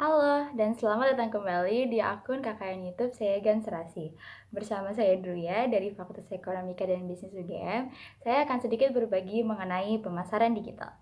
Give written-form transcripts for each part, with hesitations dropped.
Halo, dan selamat datang kembali di akun KKN YouTube saya Gan Serasi. Bersama saya Druya dari Fakultas Ekonomika dan Bisnis UGM, saya akan sedikit berbagi mengenai pemasaran digital.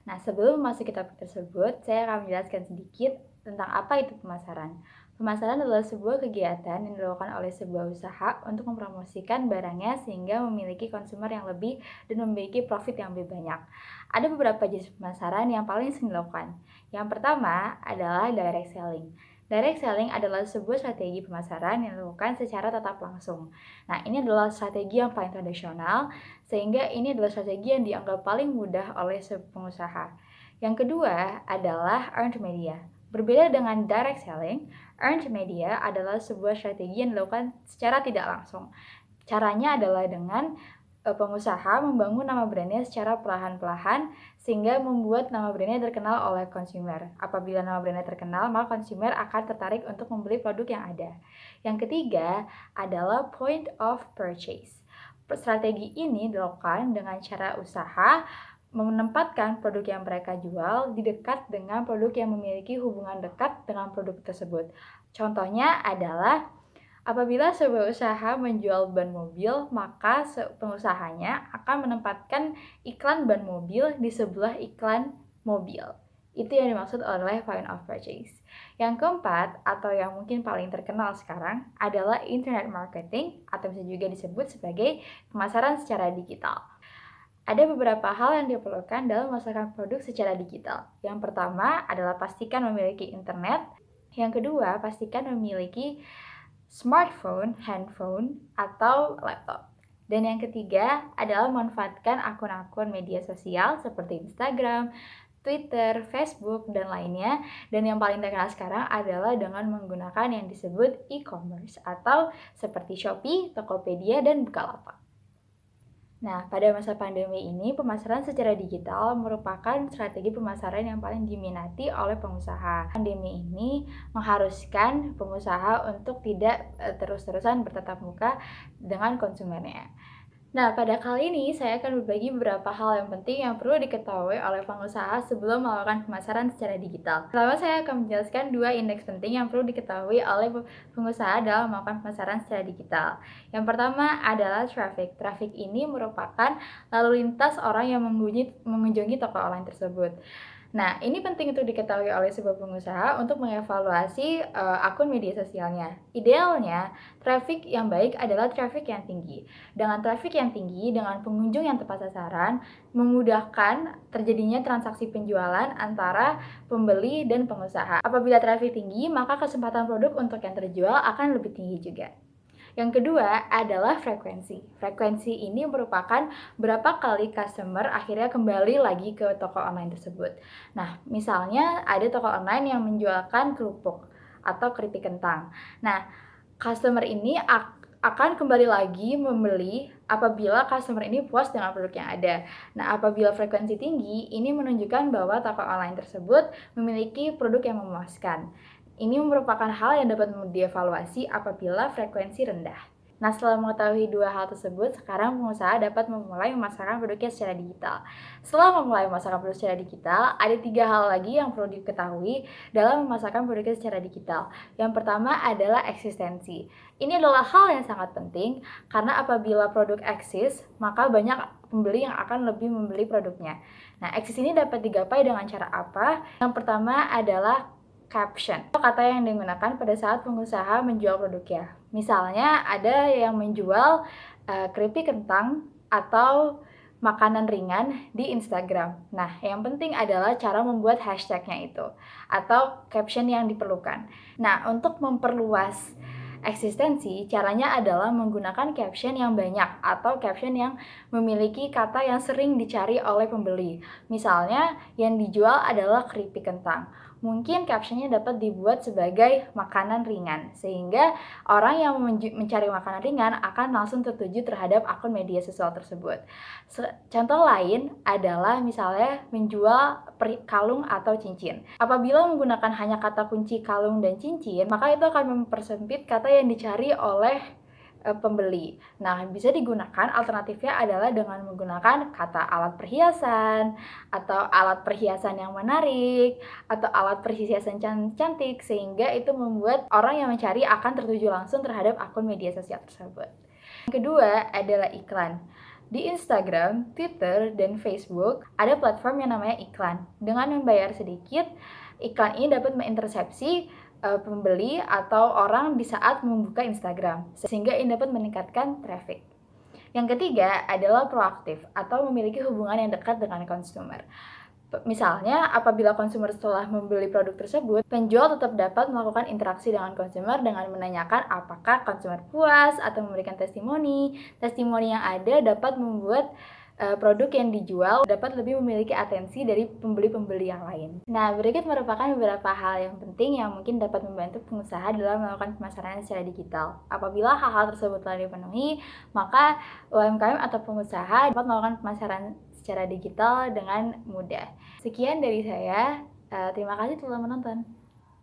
Nah, sebelum masuk ke topik tersebut, saya akan menjelaskan sedikit tentang apa itu pemasaran. Pemasaran adalah sebuah kegiatan yang dilakukan oleh sebuah usaha untuk mempromosikan barangnya sehingga memiliki konsumer yang lebih dan memiliki profit yang lebih banyak. Ada beberapa jenis pemasaran yang paling sering dilakukan. Yang pertama adalah direct selling. Direct selling adalah sebuah strategi pemasaran yang dilakukan secara tatap langsung. Nah, ini adalah strategi yang paling tradisional sehingga ini adalah strategi yang dianggap paling mudah oleh pengusaha. Yang kedua adalah earned media. Berbeda dengan direct selling, earned media adalah sebuah strategi yang dilakukan secara tidak langsung. Caranya adalah dengan pengusaha membangun nama brandnya secara perlahan-lahan sehingga membuat nama brandnya terkenal oleh konsumer. Apabila nama brandnya terkenal, maka konsumer akan tertarik untuk membeli produk yang ada. Yang ketiga adalah point of purchase. Strategi ini dilakukan dengan cara usaha menempatkan produk yang mereka jual di dekat dengan produk yang memiliki hubungan dekat dengan produk tersebut. Contohnya adalah apabila sebuah usaha menjual ban mobil, maka pengusahanya akan menempatkan iklan ban mobil di sebelah iklan mobil. Itu yang dimaksud oleh point of purchase. Yang keempat, atau yang mungkin paling terkenal sekarang, adalah internet marketing, atau bisa juga disebut sebagai pemasaran secara digital. Ada beberapa hal yang diperlukan dalam memasarkan produk secara digital. Yang pertama adalah pastikan memiliki internet. Yang kedua, pastikan memiliki smartphone, handphone, atau laptop. Dan yang ketiga adalah memanfaatkan akun-akun media sosial seperti Instagram, Twitter, Facebook, dan lainnya. Dan yang paling terkenal sekarang adalah dengan menggunakan yang disebut e-commerce atau seperti Shopee, Tokopedia, dan Bukalapak. Nah, pada masa pandemi ini, pemasaran secara digital merupakan strategi pemasaran yang paling diminati oleh pengusaha. Pandemi ini mengharuskan pengusaha untuk tidak terus-terusan bertatap muka dengan konsumennya. Nah, pada kali ini saya akan berbagi beberapa hal yang penting yang perlu diketahui oleh pengusaha sebelum melakukan pemasaran secara digital. Pertama, saya akan menjelaskan dua indeks penting yang perlu diketahui oleh pengusaha dalam melakukan pemasaran secara digital. Yang pertama adalah traffic. Traffic ini merupakan lalu lintas orang yang mengunjungi toko online tersebut. Nah, ini penting untuk diketahui oleh sebuah pengusaha untuk mengevaluasi akun media sosialnya. Idealnya, traffic yang baik adalah traffic yang tinggi. Dengan traffic yang tinggi, dengan pengunjung yang tepat sasaran, memudahkan terjadinya transaksi penjualan antara pembeli dan pengusaha. Apabila traffic tinggi, maka kesempatan produk untuk yang terjual akan lebih tinggi juga. Yang kedua adalah frekuensi. Frekuensi ini merupakan berapa kali customer akhirnya kembali lagi ke toko online tersebut. Nah, misalnya ada toko online yang menjualkan kerupuk atau keripik kentang. Nah, customer ini akan kembali lagi membeli apabila customer ini puas dengan produk yang ada. Nah, apabila frekuensi tinggi, ini menunjukkan bahwa toko online tersebut memiliki produk yang memuaskan. Ini merupakan hal yang dapat dievaluasi apabila frekuensi rendah. Nah, setelah mengetahui dua hal tersebut, sekarang pengusaha dapat memulai memasarkan produknya secara digital. Setelah memulai memasarkan produk secara digital, ada tiga hal lagi yang perlu diketahui dalam memasarkan produknya secara digital. Yang pertama adalah eksistensi. Ini adalah hal yang sangat penting karena apabila produk eksis, maka banyak pembeli yang akan lebih membeli produknya. Nah, eksis ini dapat digapai dengan cara apa? Yang pertama adalah caption, kata yang digunakan pada saat pengusaha menjual produknya. Misalnya ada yang menjual keripik kentang atau makanan ringan di Instagram. Nah, yang penting adalah cara membuat hashtagnya itu atau caption yang diperlukan. Nah, untuk memperluas eksistensi, caranya adalah menggunakan caption yang banyak atau caption yang memiliki kata yang sering dicari oleh pembeli. Misalnya, yang dijual adalah keripik kentang. Mungkin captionnya dapat dibuat sebagai makanan ringan, sehingga orang yang mencari makanan ringan akan langsung tertuju terhadap akun media sosial tersebut. Contoh lain adalah misalnya menjual kalung atau cincin. Apabila menggunakan hanya kata kunci kalung dan cincin, maka itu akan mempersempit kata yang dicari oleh pembeli. Nah, bisa digunakan alternatifnya adalah dengan menggunakan kata alat perhiasan, atau alat perhiasan yang menarik, atau alat perhiasan cantik, sehingga itu membuat orang yang mencari akan tertuju langsung terhadap akun media sosial tersebut. Yang kedua adalah iklan. Di Instagram, Twitter, dan Facebook ada platform yang namanya iklan. Dengan membayar sedikit, iklan ini dapat mengintersepsi pembeli atau orang di saat membuka Instagram, sehingga ini dapat meningkatkan traffic. Yang ketiga adalah proaktif atau memiliki hubungan yang dekat dengan konsumer. Misalnya, apabila konsumer setelah membeli produk tersebut, penjual tetap dapat melakukan interaksi dengan konsumer dengan menanyakan apakah konsumer puas atau memberikan testimoni. Testimoni yang ada dapat membuat produk yang dijual dapat lebih memiliki atensi dari pembeli-pembeli yang lain. Nah, berikut merupakan beberapa hal yang penting yang mungkin dapat membantu pengusaha dalam melakukan pemasaran secara digital. Apabila hal-hal tersebut telah dipenuhi, maka UMKM atau pengusaha dapat melakukan pemasaran secara digital dengan mudah. Sekian dari saya, terima kasih telah menonton.